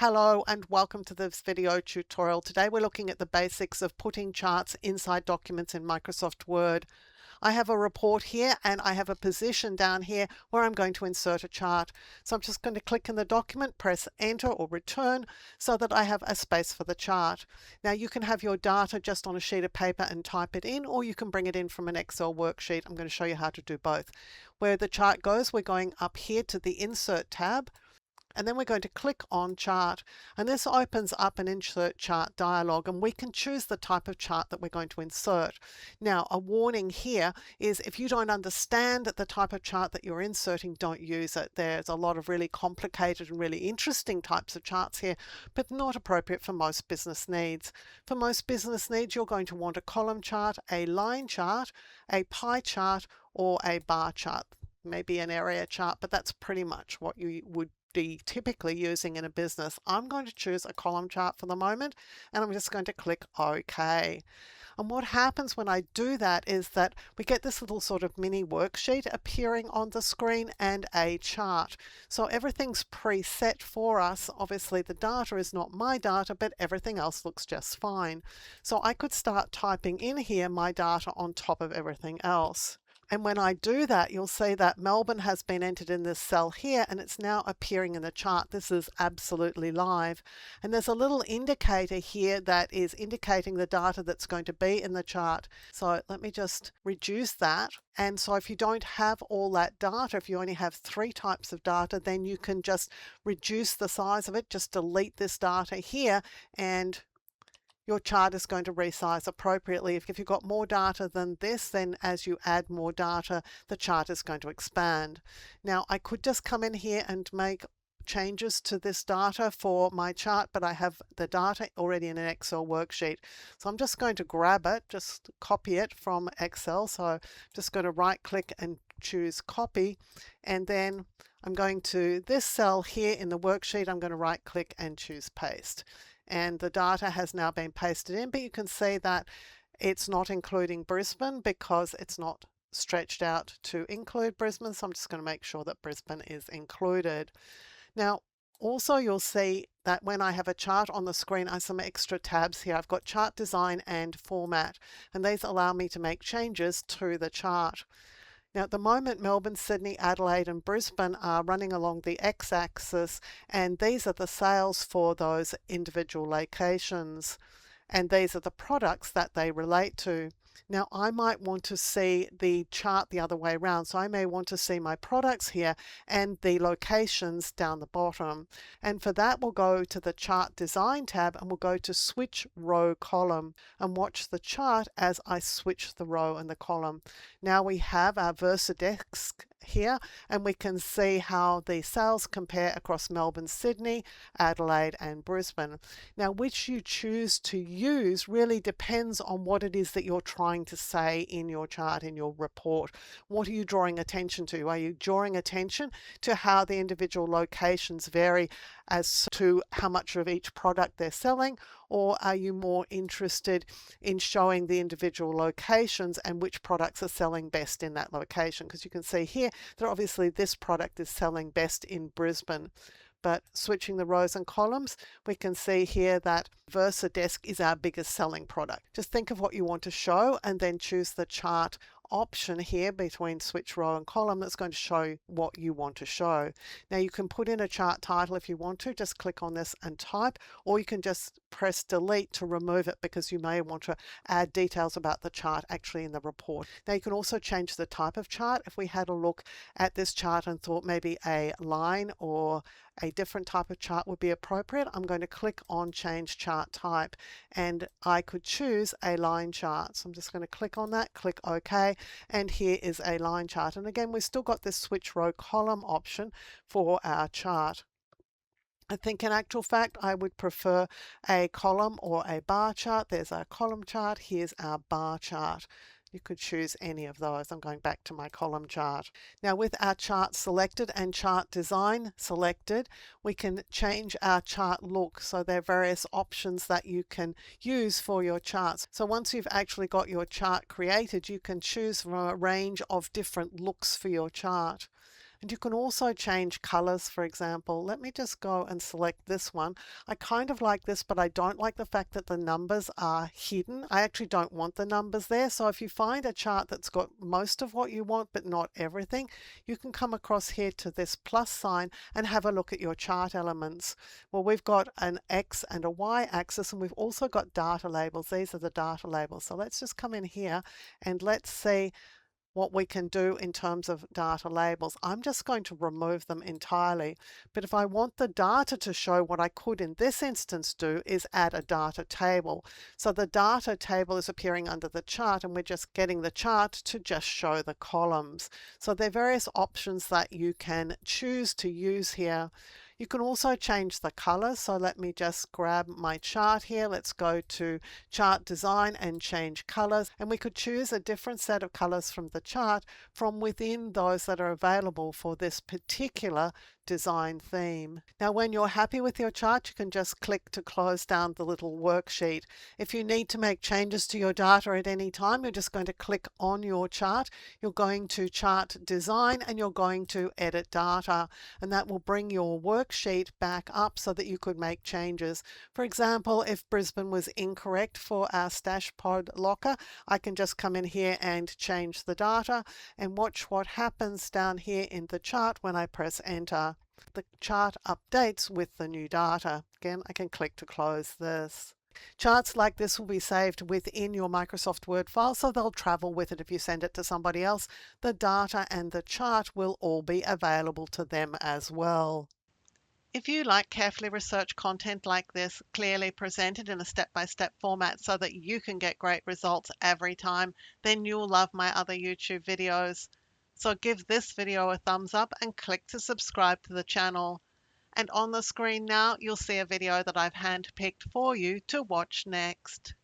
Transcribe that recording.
Hello and welcome to this video tutorial. Today we're looking at the basics of putting charts inside documents in Microsoft Word. I have a report here and I have a position down here where I'm going to insert a chart. So I'm just going to click in the document, press enter or return so that I have a space for the chart. Now you can have your data just on a sheet of paper and type it in, or you can bring it in from an Excel worksheet. I'm going to show you how to do both. Where the chart goes, we're going up here to the Insert tab. And then we're going to click on chart, and this opens up an insert chart dialog, and we can choose the type of chart that we're going to insert. Now a warning here is if you don't understand the type of chart that you're inserting, don't use it. There's a lot of really complicated and really interesting types of charts here, but not appropriate for most business needs. For most business needs, you're going to want a column chart, a line chart, a pie chart, or a bar chart. Maybe an area chart, but that's pretty much what you would be typically using in a business. I'm going to choose a column chart for the moment, and I'm just going to click OK. And what happens when I do that is that we get this little sort of mini worksheet appearing on the screen and a chart. So everything's preset for us. Obviously the data is not my data, but everything else looks just fine. So I could start typing in here my data on top of everything else. And when I do that, you'll see that Melbourne has been entered in this cell here, and it's now appearing in the chart. This is absolutely live. And there's a little indicator here that is indicating the data that's going to be in the chart. So let me just reduce that. And so if you don't have all that data, if you only have 3 types of data, then you can just reduce the size of it, just delete this data here, and your chart is going to resize appropriately. If you've got more data than this, then as you add more data, the chart is going to expand. Now, I could just come in here and make changes to this data for my chart, but I have the data already in an Excel worksheet. So I'm just going to grab it, just copy it from Excel. So I'm just going to right click and choose copy, and then I'm going to this cell here in the worksheet, I'm going to right click and choose paste. And the data has now been pasted in, but you can see that it's not including Brisbane because it's not stretched out to include Brisbane. So I'm just going to make sure that Brisbane is included. Now, also you'll see that when I have a chart on the screen, I have some extra tabs here. I've got chart design and format, and these allow me to make changes to the chart. Now at the moment, Melbourne, Sydney, Adelaide and Brisbane are running along the x-axis, and these are the sales for those individual locations, and these are the products that they relate to. Now I might want to see the chart the other way around, so I may want to see my products here and the locations down the bottom. And for that we'll go to the chart design tab and we'll go to switch row column and watch the chart as I switch the row and the column. Now we have our VersaDesk here, and we can see how the sales compare across Melbourne, Sydney, Adelaide and Brisbane. Now which you choose to use really depends on what it is that you're trying to say in your chart, in your report. What are you drawing attention to? Are you drawing attention to how the individual locations vary as to how much of each product they're selling, or are you more interested in showing the individual locations and which products are selling best in that location? Because you can see here that obviously this product is selling best in Brisbane. But switching the rows and columns, we can see here that VersaDesk is our biggest selling product. Just think of what you want to show and then choose the chart option here between switch row and column that's going to show what you want to show. Now you can put in a chart title if you want to, just click on this and type, or you can just press delete to remove it because you may want to add details about the chart actually in the report. Now you can also change the type of chart. If we had a look at this chart and thought maybe a line or a different type of chart would be appropriate, I'm going to click on change chart type and I could choose a line chart. So I'm just going to click on that, click OK, and here is a line chart. And again, we've still got this switch row column option for our chart. I think in actual fact, I would prefer a column or a bar chart. There's our column chart. Here's our bar chart. You could choose any of those. I'm going back to my column chart. Now with our chart selected and chart design selected, we can change our chart look. So there are various options that you can use for your charts. So once you've actually got your chart created, you can choose from a range of different looks for your chart. And you can also change colors, for example. Let me just go and select this one. I kind of like this, but I don't like the fact that the numbers are hidden. I actually don't want the numbers there. So if you find a chart that's got most of what you want, but not everything, you can come across here to this plus sign and have a look at your chart elements. Well, we've got an X and a Y axis, and we've also got data labels. These are the data labels. So let's just come in here and let's see what we can do in terms of data labels. I'm just going to remove them entirely. But if I want the data to show, what I could in this instance do is add a data table. So the data table is appearing under the chart, and we're just getting the chart to just show the columns. So there are various options that you can choose to use here. You can also change the color. So let me just grab my chart here. Let's go to chart design and change colors. And we could choose a different set of colors from the chart from within those that are available for this particular design theme. Now, when you're happy with your chart, you can just click to close down the little worksheet. If you need to make changes to your data at any time, you're just going to click on your chart. You're going to chart design and you're going to edit data, and that will bring your worksheet back up so that you could make changes. For example, if Brisbane was incorrect for our stash pod locker, I can just come in here and change the data and watch what happens down here in the chart when I press enter. The chart updates with the new data. Again, I can click to close this. Charts like this will be saved within your Microsoft Word file, so they'll travel with it if you send it to somebody else. The data and the chart will all be available to them as well. If you like carefully researched content like this, clearly presented in a step-by-step format so that you can get great results every time, then you'll love my other YouTube videos. So give this video a thumbs up and click to subscribe to the channel. And on the screen now, you'll see a video that I've handpicked for you to watch next.